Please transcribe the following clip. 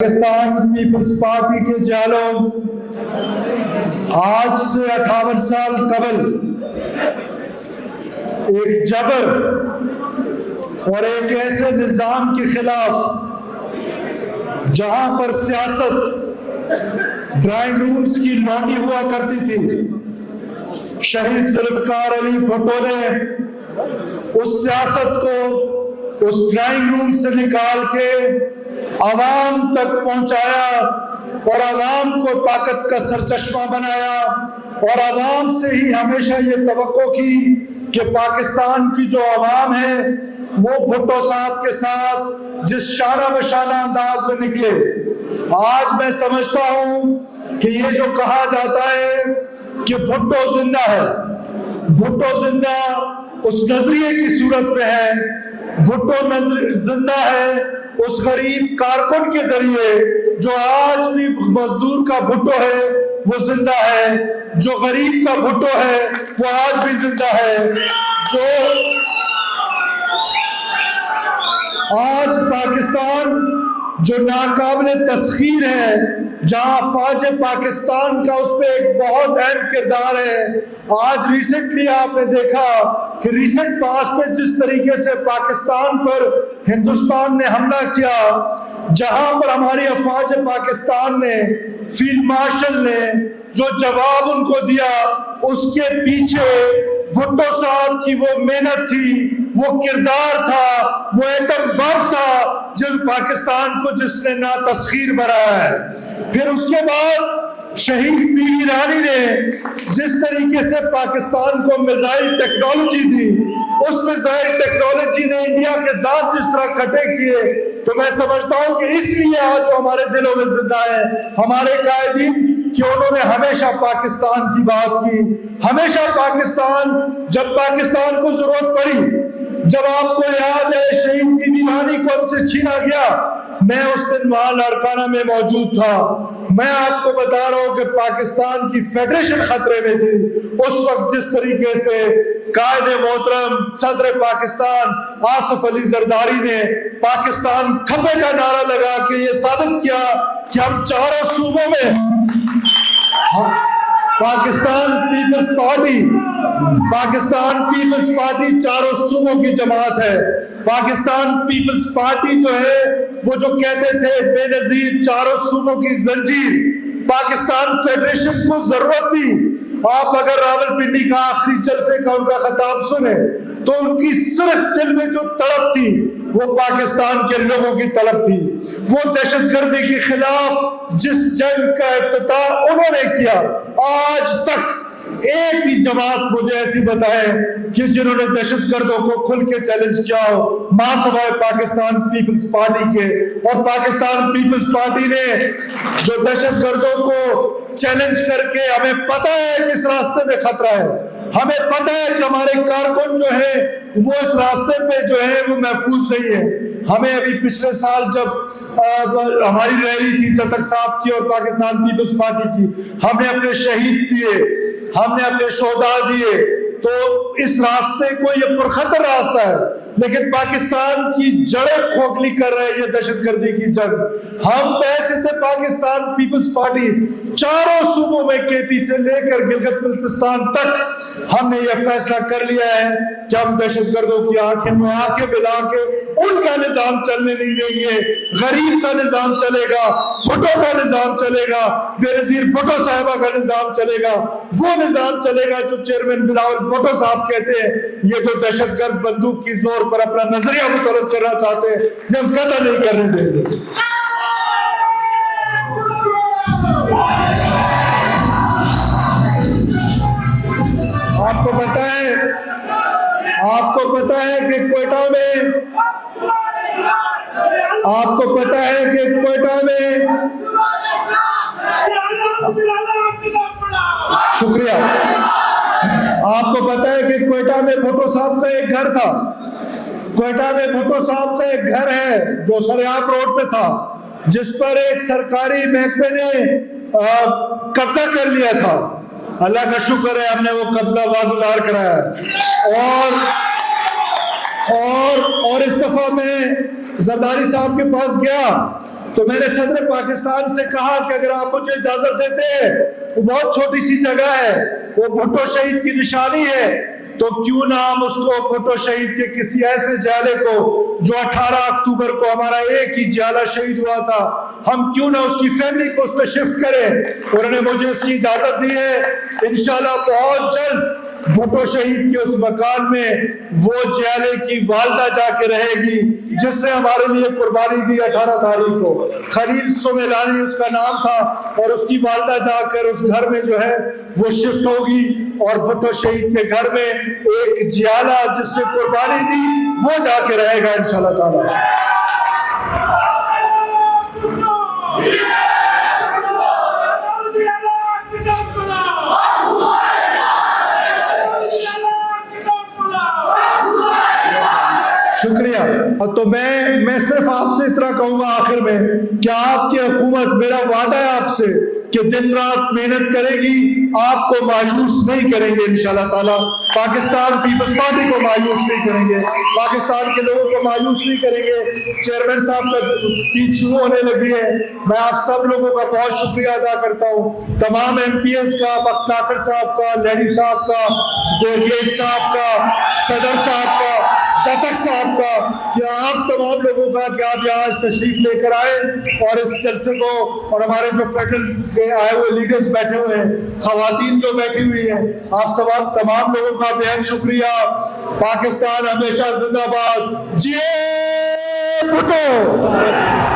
Pakistan Peoples party کے جالوں آج سے 58 سال قبل ایک جبر اور ایک ایسے نظام کے خلاف جہاں پر سیاست ڈرائنگ رومز کی لانڈی ہوا کرتی تھی، شہید ذوالفقار علی بھٹو نے اس سیاست کو اس ڈرائنگ روم سے نکال کے عوام تک پہنچایا اور عوام کو طاقت کا سرچشمہ بنایا، اور عوام سے ہی ہمیشہ یہ توقع کی کہ پاکستان کی جو عوام ہے وہ بھٹو صاحب کے ساتھ جس شانہ بشانہ انداز میں نکلے۔ آج میں سمجھتا ہوں کہ یہ جو کہا جاتا ہے کہ بھٹو زندہ ہے، بھٹو زندہ اس نظریے کی صورت میں ہے، بھٹو زندہ ہے اس غریب کارکن کے ذریعے جو آج بھی مزدور کا بھٹو ہے وہ زندہ ہے، جو غریب کا بھٹو ہے وہ آج بھی زندہ ہے، جو آج پاکستان جو ناقابل تسخیر ہے، جہاں فوج پاکستان کا اس پہ ایک بہت اہم کردار ہے۔ آج ریسنٹلی آپ نے دیکھا کہ ریسنٹ پاسٹ میں جس طریقے سے پاکستان پر ہندوستان نے حملہ کیا، جہاں پر ہماری افواج پاکستان نے فیلڈ مارشل نے جو جواب ان کو دیا، اس کے پیچھے بھٹو صاحب کی وہ محنت تھی، وہ کردار تھا، وہ ایٹم بم تھا جس پاکستان کو جس نے نا تسخیر بنایا ہے۔ پھر اس کے بعد شہید بی بی رانی نے جس طریقے سے پاکستان کو میزائل ٹیکنالوجی دی، اس میزائل ٹیکنالوجی نے انڈیا کے دانت جس طرح کھٹے کیے، تو میں سمجھتا ہوں کہ اس لیے آج وہ ہمارے دلوں میں زندہ ہے، ہمارے قائدین، کہ انہوں نے ہمیشہ پاکستان کی بات کی، ہمیشہ پاکستان، جب پاکستان کو ضرورت پڑی، جب آپ کو یاد ہے شہید بی بی رانی کو ہم سے چھینا گیا، میں اس دن وہاں لاڑکانہ میں موجود تھا۔ میں آپ کو بتا رہا ہوں کہ پاکستان کی فیڈریشن خطرے میں تھی اس وقت، جس طریقے سے قائد محترم صدر پاکستان آصف علی زرداری نے پاکستان کھپے کا نعرہ لگا کے یہ ثابت کیا کہ ہم چاروں صوبوں میں پاکستان پیپلز پارٹی چاروں صوبوں کی جماعت ہے۔ پاکستان پیپلز پارٹی جو ہے وہ جو کہتے تھے بے نظیر چاروں صوبوں کی زنجیر، پاکستان فیڈریشن کو ضرورت تھی۔ آپ اگر راولپنڈی کا آخری جلسے کا ان کا خطاب سنیں تو ان کی صرف دل میں جو تڑپ تھی وہ پاکستان کے لوگوں کی طلب تھی، وہ دہشت گردی کے خلاف جس جنگ کا افتتاح انہوں نے کیا، آج تک ایک بھی جماعت مجھے ایسی بتائے کہ جنہوں نے دہشت گردوں کو کھل کے چیلنج کیا ہو، ماں سوائے پاکستان پیپلز پارٹی کے۔ اور پاکستان پیپلز پارٹی نے جو دہشت گردوں کو چیلنج کر کے، ہمیں پتہ ہے کہ اس راستے میں خطرہ ہے، ہمیں پتہ ہے کہ ہمارے کارکن جو ہیں وہ اس راستے پہ جو ہے وہ محفوظ نہیں ہے۔ ہمیں ابھی پچھلے سال جب ہماری ریلی تھی چتک صاحب کی اور پاکستان پیپلز پارٹی کی، ہم نے اپنے شہید دیے، ہم نے اپنے شہداء دیے، تو اس راستے کو یہ پرخطر راستہ ہے، لیکن پاکستان کی جڑیں کھوکھلی کر رہے ہیں یہ دہشت گردی کی جنگ۔ ہم پیسے تھے پاکستان پیپلز پارٹی چاروں صوبوں میں، کے پی سے لے کر گلگت بلتستان تک، ہم نے یہ فیصلہ کر لیا ہے کہ ہم دہشت گردوں کی آنکھیں میں آنکھیں ملا کے ان کا نظام چلنے نہیں دیں گے۔ غریب کا نظام چلے گا، بھٹو کا نظام چلے گا، بے نظیر بھٹو صاحبہ کا نظام چلے گا، وہ نظام چلے گا جو چیئرمین بلاول بھٹو صاحب کہتے ہیں۔ یہ جو دہشت گرد بندوق کی زور پر اپنا نظریہ مسلط کرنا چاہتے ہیں، یہ ہم قطع نہیں کرنے دیں گے۔ آپ کو پتہ ہے کہ کوئٹہ میں شکریہ، آپ کو پتہ ہے کہ کوئٹہ میں بھٹو صاحب کا ایک گھر تھا، کوئٹہ میں بھٹو صاحب کا ایک گھر ہے جو سریاب روڈ پہ تھا، جس پر ایک سرکاری محکمے نے قبضہ کر لیا تھا۔ اللہ کا شکر ہے ہم نے وہ قبضہ واگزار کرایا ہے، اور اس دفعہ میں زرداری صاحب کے پاس گیا تو میں نے صدر پاکستان سے کہا کہ اگر آپ مجھے اجازت دیتے ہیں، وہ بہت چھوٹی سی جگہ ہے، وہ بھٹو شہید کی نشانی ہے، تو کیوں نہ ہم اس کو بھٹو شہید کے کسی ایسے جالے کو جو 18 اکتوبر کو ہمارا ایک ہی جالہ شہید ہوا تھا، ہم کیوں نہ اس کی فیملی کو اس پہ شفٹ کریں. انہوں نے مجھے اس کی اجازت دی ہے. انشاءاللہ بہت جلد بھٹو شہید کے اس مکان میں وہ جالے کی والدہ جا کے رہے گی جس نے ہمارے لیے قربانی دی 18 تاریخ کو. خلیل سمیلانی اس کا نام تھا، اور اس کی والدہ جا کر اس گھر میں جو ہے وہ شفٹ ہوگی، اور بھٹو شہید کے گھر میں ایک جیالہ جس نے قربانی دی وہ جا کے رہے گا انشاءاللہ تعالی. شکریہ. تو میں صرف آپ سے اتنا کہوں گا آخر میں کہ آپ کی حکومت، میرا وعدہ ہے آپ سے کہ دن رات محنت کرے گی، آپ کو مایوس نہیں کریں گے انشاءاللہ تعالیٰ. پاکستان پیپلز پارٹی کو مایوس نہیں کریں گے، پاکستان کے لوگوں کو مایوس نہیں کریں گے. چیئرمین صاحب کا اسپیچ شروع ہونے لگی ہے. میں آپ سب لوگوں کا بہت شکریہ ادا کرتا ہوں، تمام ایم پی ایس کا، بختیار صاحب کا، لیڈی صاحب کا، گیج صاحب کا، صدر صاحب کا، جاتک صاحب کا، کہ آپ تمام لوگوں کا کہ آپ یہاں تشریف لے کر آئے اور اس جلسے کو، اور ہمارے جو فیڈرل کے آئے ہوئے لیڈرز بیٹھے ہوئے ہیں، خواتین جو بیٹھی ہوئی ہیں، آپ سب تمام لوگوں کا بے حد شکریہ. پاکستان ہمیشہ زندہ باد. جی بھٹو.